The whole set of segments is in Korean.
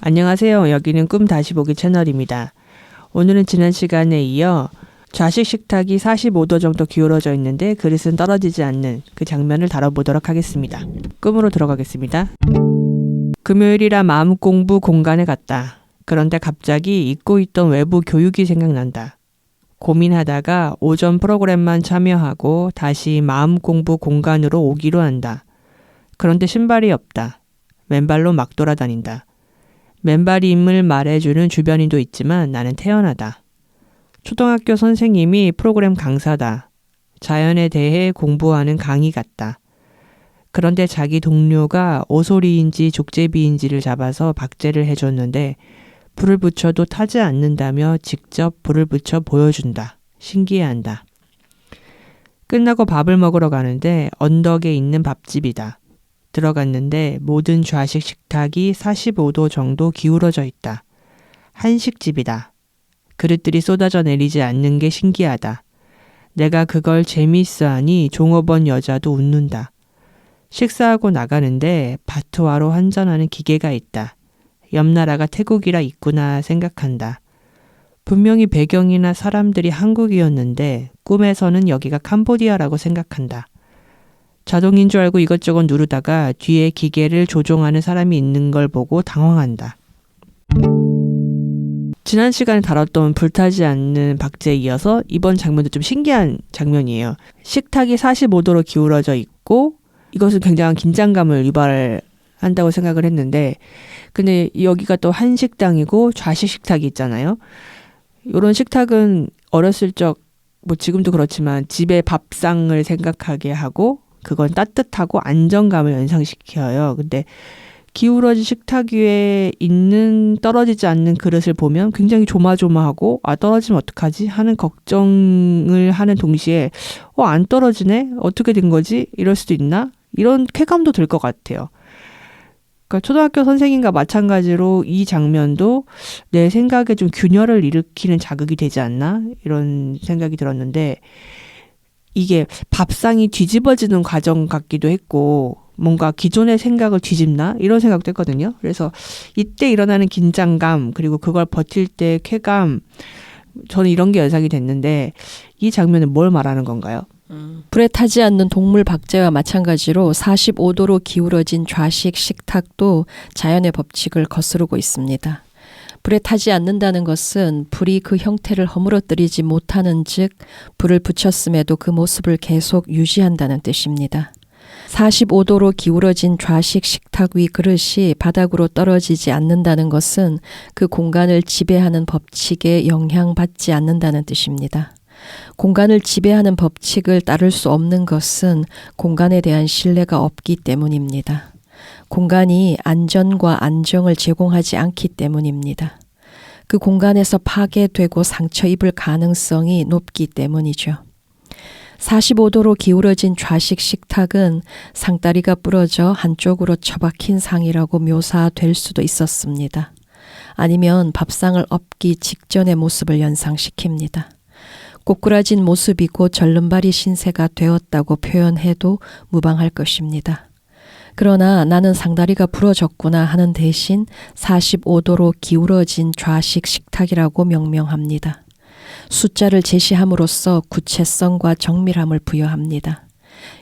안녕하세요. 여기는 꿈 다시 보기 채널입니다. 오늘은 지난 시간에 이어 좌식 식탁이 45도 정도 기울어져 있는데 그릇은 떨어지지 않는 그 장면을 다뤄보도록 하겠습니다. 꿈으로 들어가겠습니다. 금요일이라 마음 공부 공간에 갔다. 그런데 갑자기 잊고 있던 외부 교육이 생각난다. 고민하다가 오전 프로그램만 참여하고 다시 마음 공부 공간으로 오기로 한다. 그런데 신발이 없다. 맨발로 막 돌아다닌다. 맨발임을 말해주는 주변인도 있지만 나는 태연하다. 초등학교 선생님이 프로그램 강사다. 자연에 대해 공부하는 강의 같다. 그런데 자기 동료가 오소리인지 족제비인지를 잡아서 박제를 해줬는데 불을 붙여도 타지 않는다며 직접 불을 붙여 보여준다. 신기해한다. 끝나고 밥을 먹으러 가는데 언덕에 있는 밥집이다. 들어갔는데 모든 좌식 식탁이 45도 정도 기울어져 있다. 한식집이다. 그릇들이 쏟아져 내리지 않는 게 신기하다. 내가 그걸 재미있어 하니 종업원 여자도 웃는다. 식사하고 나가는데 바투아로 환전하는 기계가 있다. 옆 나라가 태국이라 있구나 생각한다. 분명히 배경이나 사람들이 한국이었는데 꿈에서는 여기가 캄보디아라고 생각한다. 자동인 줄 알고 이것저것 누르다가 뒤에 기계를 조종하는 사람이 있는 걸 보고 당황한다. 지난 시간에 다뤘던 불타지 않는 박제에 이어서 이번 장면도 좀 신기한 장면이에요. 식탁이 45도로 기울어져 있고 이것은 굉장한 긴장감을 유발한다고 생각을 했는데 근데 여기가 또 한식당이고 좌식 식탁이 있잖아요. 이런 식탁은 어렸을 적 뭐 지금도 그렇지만 집의 밥상을 생각하게 하고 그건 따뜻하고 안정감을 연상시켜요. 근데 기울어진 식탁 위에 있는 떨어지지 않는 그릇을 보면 굉장히 조마조마하고 떨어지면 어떡하지? 하는 걱정을 하는 동시에 안 떨어지네? 어떻게 된 거지? 이럴 수도 있나? 이런 쾌감도 들 것 같아요. 그러니까 초등학교 선생님과 마찬가지로 이 장면도 내 생각에 좀 균열을 일으키는 자극이 되지 않나? 이런 생각이 들었는데 이게 밥상이 뒤집어지는 과정 같기도 했고 뭔가 기존의 생각을 뒤집나? 이런 생각도 했거든요. 그래서 이때 일어나는 긴장감 그리고 그걸 버틸 때 쾌감 저는 이런 게 연상이 됐는데 이 장면은 뭘 말하는 건가요? 불에 타지 않는 동물 박제와 마찬가지로 45도로 기울어진 좌식 식탁도 자연의 법칙을 거스르고 있습니다. 불에 타지 않는다는 것은 불이 그 형태를 허물어뜨리지 못하는 즉 불을 붙였음에도 그 모습을 계속 유지한다는 뜻입니다. 45도로 기울어진 좌식 식탁 위 그릇이 바닥으로 떨어지지 않는다는 것은 그 공간을 지배하는 법칙에 영향받지 않는다는 뜻입니다. 공간을 지배하는 법칙을 따를 수 없는 것은 공간에 대한 신뢰가 없기 때문입니다. 공간이 안전과 안정을 제공하지 않기 때문입니다. 그 공간에서 파괴되고 상처 입을 가능성이 높기 때문이죠. 45도로 기울어진 좌식 식탁은 상다리가 부러져 한쪽으로 처박힌 상이라고 묘사될 수도 있었습니다. 아니면 밥상을 엎기 직전의 모습을 연상시킵니다. 꼬꾸라진 모습이고 절름발이 신세가 되었다고 표현해도 무방할 것입니다. 그러나 나는 상다리가 부러졌구나 하는 대신 45도로 기울어진 좌식 식탁이라고 명명합니다. 숫자를 제시함으로써 구체성과 정밀함을 부여합니다.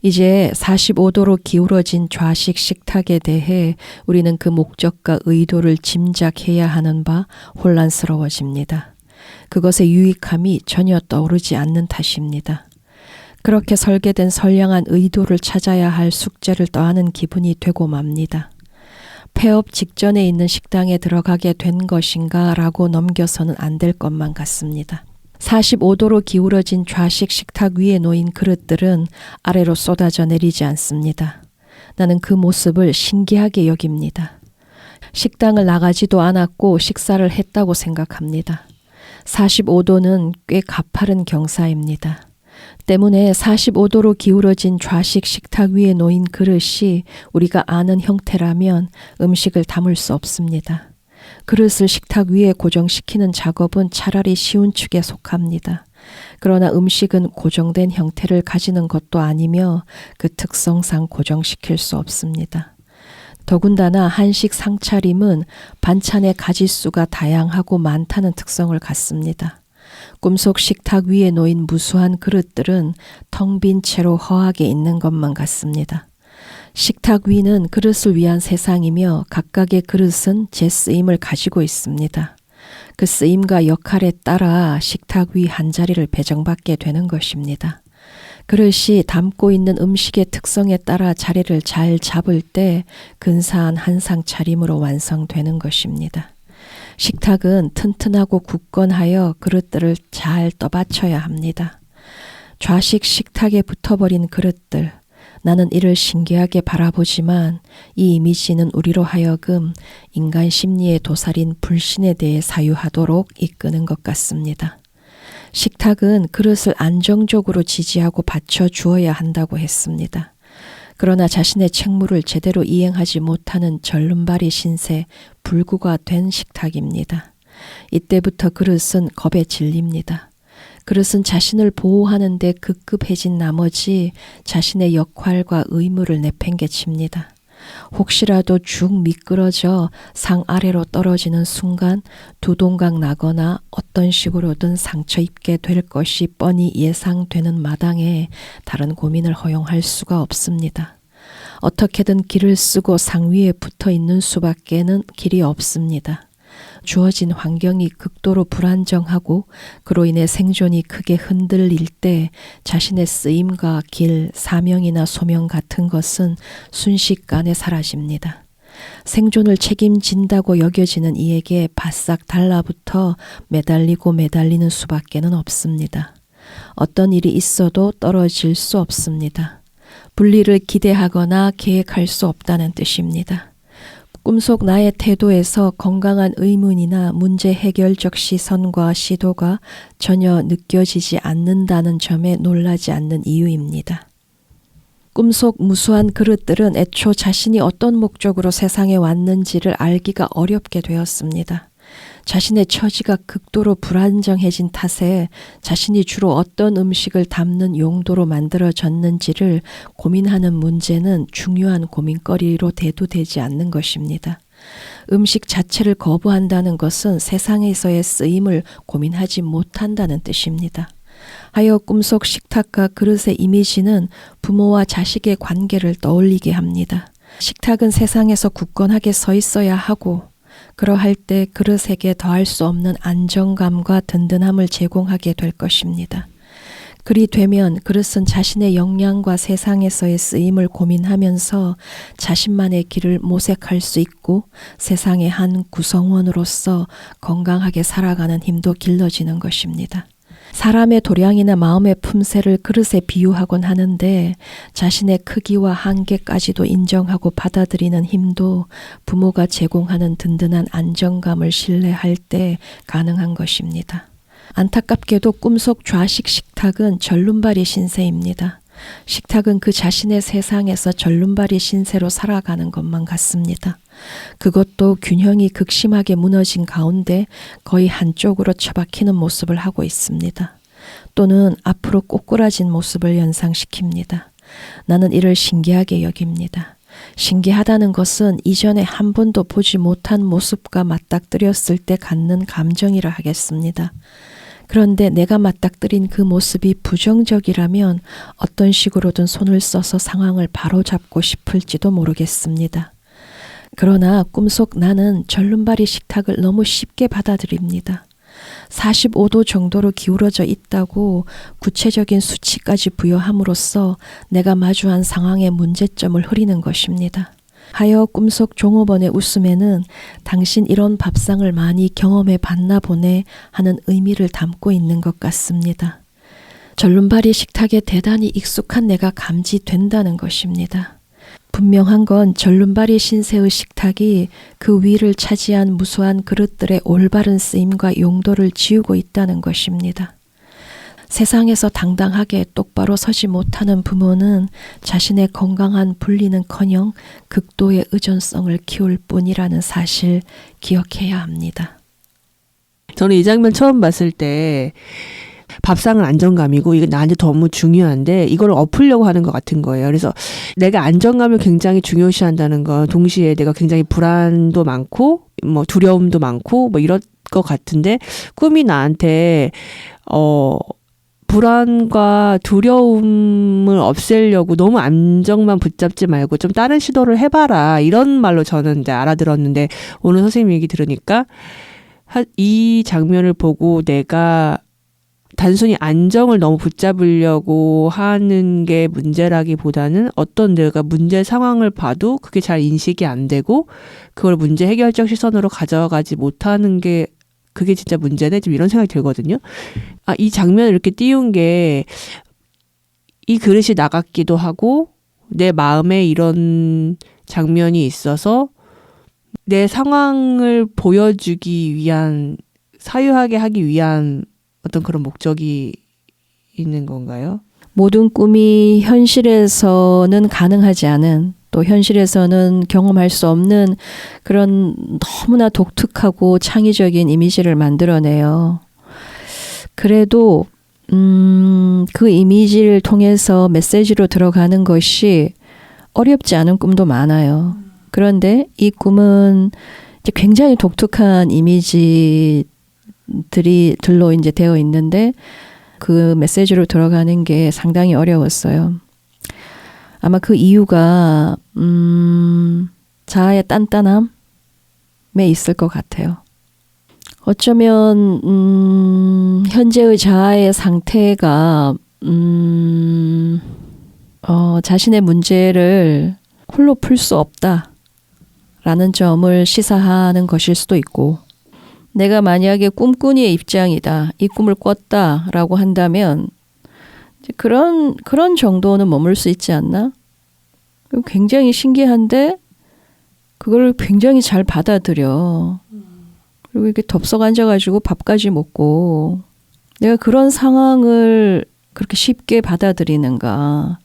이제 45도로 기울어진 좌식 식탁에 대해 우리는 그 목적과 의도를 짐작해야 하는 바 혼란스러워집니다. 그것의 유익함이 전혀 떠오르지 않는 탓입니다. 그렇게 설계된 선량한 의도를 찾아야 할 숙제를 떠안은 기분이 되고 맙니다. 폐업 직전에 있는 식당에 들어가게 된 것인가 라고 넘겨서는 안 될 것만 같습니다. 45도로 기울어진 좌식 식탁 위에 놓인 그릇들은 아래로 쏟아져 내리지 않습니다. 나는 그 모습을 신기하게 여깁니다. 식당을 나가지도 않았고 식사를 했다고 생각합니다. 45도는 꽤 가파른 경사입니다. 때문에 45도로 기울어진 좌식 식탁 위에 놓인 그릇이 우리가 아는 형태라면 음식을 담을 수 없습니다. 그릇을 식탁 위에 고정시키는 작업은 차라리 쉬운 축에 속합니다. 그러나 음식은 고정된 형태를 가지는 것도 아니며 그 특성상 고정시킬 수 없습니다. 더군다나 한식 상차림은 반찬의 가짓수가 다양하고 많다는 특성을 갖습니다. 꿈속 식탁 위에 놓인 무수한 그릇들은 텅 빈 채로 허하게 있는 것만 같습니다. 식탁 위는 그릇을 위한 세상이며 각각의 그릇은 제 쓰임을 가지고 있습니다. 그 쓰임과 역할에 따라 식탁 위 한 자리를 배정받게 되는 것입니다. 그릇이 담고 있는 음식의 특성에 따라 자리를 잘 잡을 때 근사한 한상 차림으로 완성되는 것입니다. 식탁은 튼튼하고 굳건하여 그릇들을 잘 떠받쳐야 합니다. 좌식 식탁에 붙어버린 그릇들, 나는 이를 신기하게 바라보지만 이 이미지는 우리로 하여금 인간 심리의 도살인 불신에 대해 사유하도록 이끄는 것 같습니다. 식탁은 그릇을 안정적으로 지지하고 받쳐 주어야 한다고 했습니다. 그러나 자신의 책무를 제대로 이행하지 못하는 절름발이 신세, 불구가 된 식탁입니다. 이때부터 그릇은 겁에 질립니다. 그릇은 자신을 보호하는 데 급급해진 나머지 자신의 역할과 의무를 내팽개칩니다. 혹시라도 죽 미끄러져 상 아래로 떨어지는 순간 두 동강 나거나 어떤 식으로든 상처 입게 될 것이 뻔히 예상되는 마당에 다른 고민을 허용할 수가 없습니다. 어떻게든 길을 쓰고 상 위에 붙어 있는 수밖에는 길이 없습니다. 주어진 환경이 극도로 불안정하고 그로 인해 생존이 크게 흔들릴 때 자신의 쓰임과 길, 사명이나 소명 같은 것은 순식간에 사라집니다. 생존을 책임진다고 여겨지는 이에게 바싹 달라붙어 매달리는 수밖에는 없습니다. 어떤 일이 있어도 떨어질 수 없습니다. 분리를 기대하거나 계획할 수 없다는 뜻입니다. 꿈속 나의 태도에서 건강한 의문이나 문제 해결적 시선과 시도가 전혀 느껴지지 않는다는 점에 놀라지 않는 이유입니다. 꿈속 무수한 그릇들은 애초 자신이 어떤 목적으로 세상에 왔는지를 알기가 어렵게 되었습니다. 자신의 처지가 극도로 불안정해진 탓에 자신이 주로 어떤 음식을 담는 용도로 만들어졌는지를 고민하는 문제는 중요한 고민거리로 대두되지 않는 것입니다. 음식 자체를 거부한다는 것은 세상에서의 쓰임을 고민하지 못한다는 뜻입니다. 하여 꿈속 식탁과 그릇의 이미지는 부모와 자식의 관계를 떠올리게 합니다. 식탁은 세상에서 굳건하게 서 있어야 하고 그러할 때 그릇에게 더할 수 없는 안정감과 든든함을 제공하게 될 것입니다. 그리 되면 그릇은 자신의 역량과 세상에서의 쓰임을 고민하면서 자신만의 길을 모색할 수 있고 세상의 한 구성원으로서 건강하게 살아가는 힘도 길러지는 것입니다. 사람의 도량이나 마음의 품새를 그릇에 비유하곤 하는데 자신의 크기와 한계까지도 인정하고 받아들이는 힘도 부모가 제공하는 든든한 안정감을 신뢰할 때 가능한 것입니다. 안타깝게도 꿈속 좌식 식탁은 절름발이 신세입니다. 식탁은 그 자신의 세상에서 절름발이 신세로 살아가는 것만 같습니다. 그것도 균형이 극심하게 무너진 가운데 거의 한쪽으로 처박히는 모습을 하고 있습니다. 또는 앞으로 꼬꾸라진 모습을 연상시킵니다. 나는 이를 신기하게 여깁니다. 신기하다는 것은 이전에 한 번도 보지 못한 모습과 맞닥뜨렸을 때 갖는 감정이라 하겠습니다. 그런데 내가 맞닥뜨린 그 모습이 부정적이라면 어떤 식으로든 손을 써서 상황을 바로잡고 싶을지도 모르겠습니다. 그러나 꿈속 나는 절름발이 식탁을 너무 쉽게 받아들입니다. 45도 정도로 기울어져 있다고 구체적인 수치까지 부여함으로써 내가 마주한 상황의 문제점을 흐리는 것입니다. 하여 꿈속 종업원의 웃음에는 당신 이런 밥상을 많이 경험해 봤나 보네 하는 의미를 담고 있는 것 같습니다. 절름발이 식탁에 대단히 익숙한 내가 감지된다는 것입니다. 분명한 건 절름발이 신세의 식탁이 그 위를 차지한 무수한 그릇들의 올바른 쓰임과 용도를 지우고 있다는 것입니다. 세상에서 당당하게 똑바로 서지 못하는 부모는 자신의 건강한 분리는커녕 극도의 의존성을 키울 뿐이라는 사실 기억해야 합니다. 저는 이 장면 처음 봤을 때 밥상은 안정감이고 이게 나한테 너무 중요한데 이걸 엎으려고 하는 것 같은 거예요. 그래서 내가 안정감을 굉장히 중요시한다는 건 동시에 내가 굉장히 불안도 많고 뭐 두려움도 많고 뭐 이럴 것 같은데 꿈이 나한테 불안과 두려움을 없애려고 너무 안정만 붙잡지 말고 좀 다른 시도를 해봐라. 이런 말로 저는 이제 알아들었는데 오늘 선생님 얘기 들으니까 이 장면을 보고 내가 단순히 안정을 너무 붙잡으려고 하는 게 문제라기보다는 어떤 내가 문제 상황을 봐도 그게 잘 인식이 안 되고 그걸 문제 해결적 시선으로 가져가지 못하는 게 그게 진짜 문제네? 좀 이런 생각이 들거든요. 이 장면을 이렇게 띄운 게 이 그릇이 나 같기도 하고 내 마음에 이런 장면이 있어서 내 상황을 보여주기 위한 사유하게 하기 위한 어떤 그런 목적이 있는 건가요? 모든 꿈이 현실에서는 가능하지 않은 또 현실에서는 경험할 수 없는 그런 너무나 독특하고 창의적인 이미지를 만들어내요. 그래도 그 이미지를 통해서 메시지로 들어가는 것이 어렵지 않은 꿈도 많아요. 그런데 이 꿈은 이제 굉장히 독특한 이미지들로 이제 되어 있는데 그 메시지로 들어가는 게 상당히 어려웠어요. 아마 그 이유가 자아의 단단함에 있을 것 같아요. 어쩌면 현재의 자아의 상태가 자신의 문제를 홀로 풀 수 없다라는 점을 시사하는 것일 수도 있고, 내가 만약에 꿈꾼이의 입장이다, 이 꿈을 꿨다라고 한다면 그런 정도는 머물 수 있지 않나? 굉장히 신기한데 그걸 굉장히 잘 받아들여. 그리고 이렇게 덥석 앉아가지고 밥까지 먹고 내가 그런 상황을 그렇게 쉽게 받아들이는가.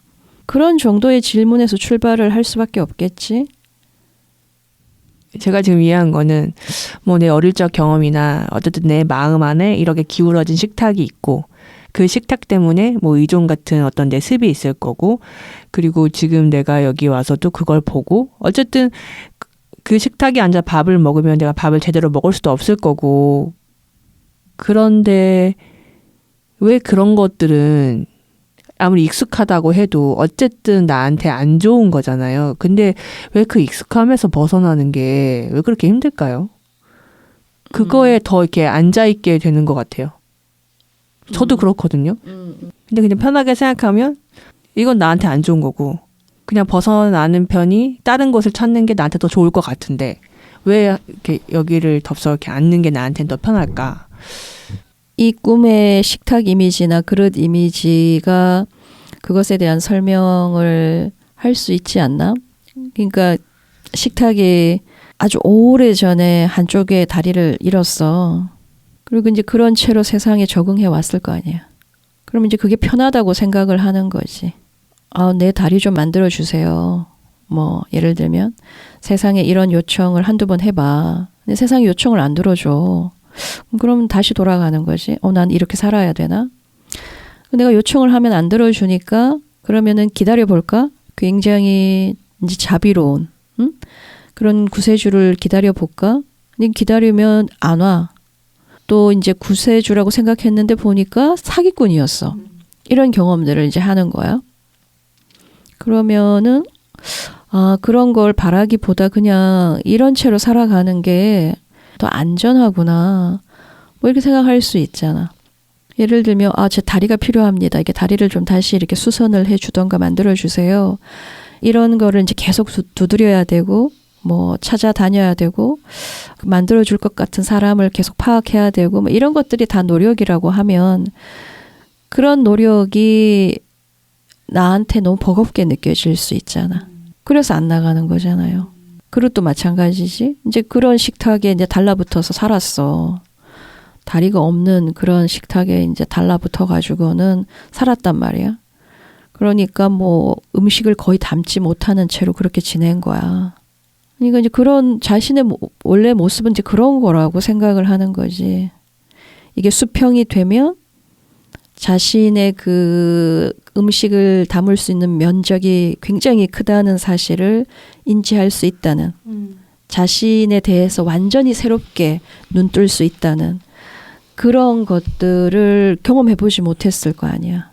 그런 정도의 질문에서 출발을 할 수밖에 없겠지. 제가 지금 이해한 거는 뭐 내 어릴 적 경험이나 어쨌든 내 마음 안에 이렇게 기울어진 식탁이 있고 그 식탁 때문에 뭐 의존 같은 어떤 내 습이 있을 거고 그리고 지금 내가 여기 와서도 그걸 보고 어쨌든 그 식탁에 앉아 밥을 먹으면 내가 밥을 제대로 먹을 수도 없을 거고 그런데 왜 그런 것들은 아무리 익숙하다고 해도 어쨌든 나한테 안 좋은 거잖아요. 근데 왜 그 익숙함에서 벗어나는 게 왜 그렇게 힘들까요? 그거에 더 이렇게 앉아있게 되는 것 같아요. 저도 그렇거든요. 근데 그냥 편하게 생각하면 이건 나한테 안 좋은 거고 그냥 벗어나는 편이 다른 곳을 찾는 게 나한테 더 좋을 것 같은데 왜 이렇게 여기를 덥석 이렇게 앉는 게 나한테는 더 편할까? 이 꿈의 식탁 이미지나 그릇 이미지가 그것에 대한 설명을 할 수 있지 않나? 그러니까 식탁이 아주 오래전에 한쪽에 다리를 잃었어. 그리고 이제 그런 채로 세상에 적응해 왔을 거 아니야. 그럼 이제 그게 편하다고 생각을 하는 거지. 내 다리 좀 만들어 주세요. 뭐 예를 들면 세상에 이런 요청을 한두 번 해봐. 근데 세상이 요청을 안 들어줘. 그럼 다시 돌아가는 거지. 난 이렇게 살아야 되나? 내가 요청을 하면 안 들어주니까 그러면은 기다려 볼까? 굉장히 이제 자비로운 그런 구세주를 기다려 볼까? 근데 기다리면 안 와. 또 이제 구세주라고 생각했는데 보니까 사기꾼이었어. 이런 경험들을 이제 하는 거야. 그러면은 그런 걸 바라기보다 그냥 이런 채로 살아가는 게 더 안전하구나. 뭐 이렇게 생각할 수 있잖아. 예를 들면 제 다리가 필요합니다. 이게 다리를 좀 다시 이렇게 수선을 해주던가 만들어주세요. 이런 거를 이제 계속 두드려야 되고 뭐 찾아다녀야 되고 만들어줄 것 같은 사람을 계속 파악해야 되고 뭐 이런 것들이 다 노력이라고 하면 그런 노력이 나한테 너무 버겁게 느껴질 수 있잖아. 그래서 안 나가는 거잖아요. 그릇도 마찬가지지. 이제 그런 식탁에 이제 달라붙어서 살았어. 다리가 없는 그런 식탁에 이제 달라붙어 가지고는 살았단 말이야. 그러니까 뭐 음식을 거의 담지 못하는 채로 그렇게 지낸 거야. 그러니까 이제 그런 자신의 원래 모습은 이제 그런 거라고 생각을 하는 거지. 이게 수평이 되면 자신의 그 음식을 담을 수 있는 면적이 굉장히 크다는 사실을 인지할 수 있다는, 자신에 대해서 완전히 새롭게 눈뜰 수 있다는 그런 것들을 경험해보지 못했을 거 아니야.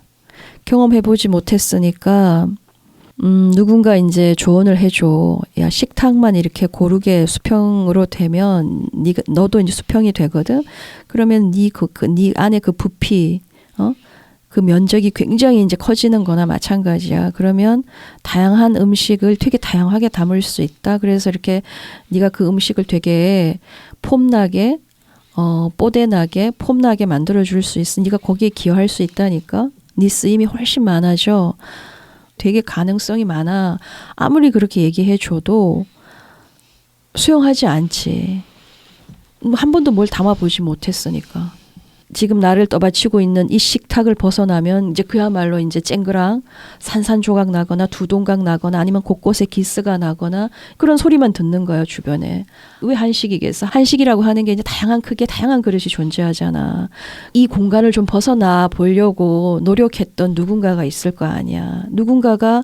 경험해보지 못했으니까 누군가 이제 조언을 해줘. 야, 식탁만 이렇게 고르게 수평으로 되면 너도 이제 수평이 되거든. 그러면 네 안에 그 부피, 그 면적이 굉장히 이제 커지는 거나 마찬가지야. 그러면 다양한 음식을 되게 다양하게 담을 수 있다. 그래서 이렇게 네가 그 음식을 되게 폼나게, 뽀대나게, 폼나게 만들어줄 수 있어. 네가 거기에 기여할 수 있다니까. 네 쓰임이 훨씬 많아져. 되게 가능성이 많아. 아무리 그렇게 얘기해줘도 수용하지 않지. 한 번도 뭘 담아보지 못했으니까. 지금 나를 떠받치고 있는 이 식탁을 벗어나면 이제 그야말로 이제 쨍그랑 산산조각 나거나 두동강 나거나 아니면 곳곳에 기스가 나거나 그런 소리만 듣는 거예요, 주변에. 왜 한식이겠어? 한식이라고 하는 게 이제 다양한 크기의 다양한 그릇이 존재하잖아. 이 공간을 좀 벗어나 보려고 노력했던 누군가가 있을 거 아니야. 누군가가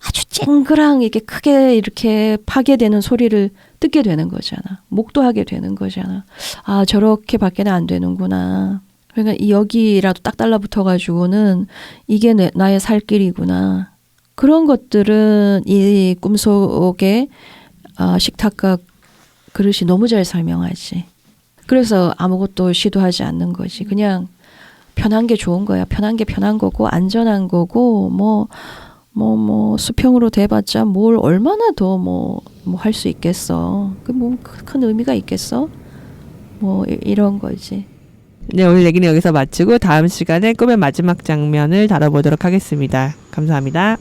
아주 쨍그랑 이렇게 크게 이렇게 파괴되는 소리를 듣게 되는 거잖아. 목도하게 되는 거잖아. 아, 저렇게 밖에는 안 되는구나. 그러니까 여기라도 딱 달라붙어가지고는 이게 나의 살 길이구나. 그런 것들은 이 꿈속의 식탁과 그릇이 너무 잘 설명하지. 그래서 아무것도 시도하지 않는 거지. 그냥 편한 게 좋은 거야. 편한 게 편한 거고 안전한 거고 수평으로 돼봤자 뭘 얼마나 더 할 수 있겠어. 그 큰 의미가 있겠어? 이런 거지. 네, 오늘 얘기는 여기서 마치고 다음 시간에 꿈의 마지막 장면을 다뤄보도록 하겠습니다. 감사합니다.